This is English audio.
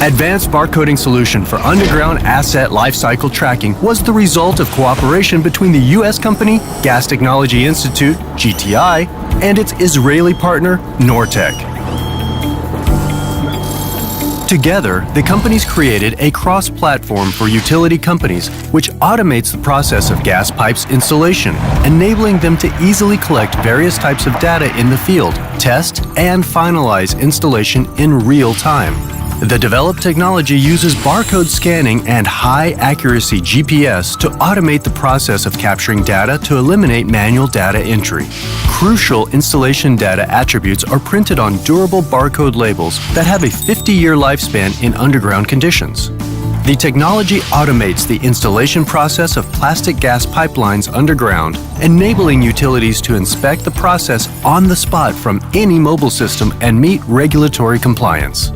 Advanced Barcoding Solution for Underground Asset Lifecycle Tracking was the result of cooperation between the U.S. company Gas Technology Institute, GTI, and its Israeli partner, Nortec. Together, the companies created a cross-platform for utility companies which automates the process of gas pipes installation, enabling them to easily collect various types of data in the field, test, and finalize installation in real time. The developed technology uses barcode scanning and high-accuracy GPS to automate the process of capturing data to eliminate manual data entry. Crucial installation data attributes are printed on durable barcode labels that have a 50-year lifespan in underground conditions. The technology automates the installation process of plastic gas pipelines underground, enabling utilities to inspect the process on the spot from any mobile system and meet regulatory compliance.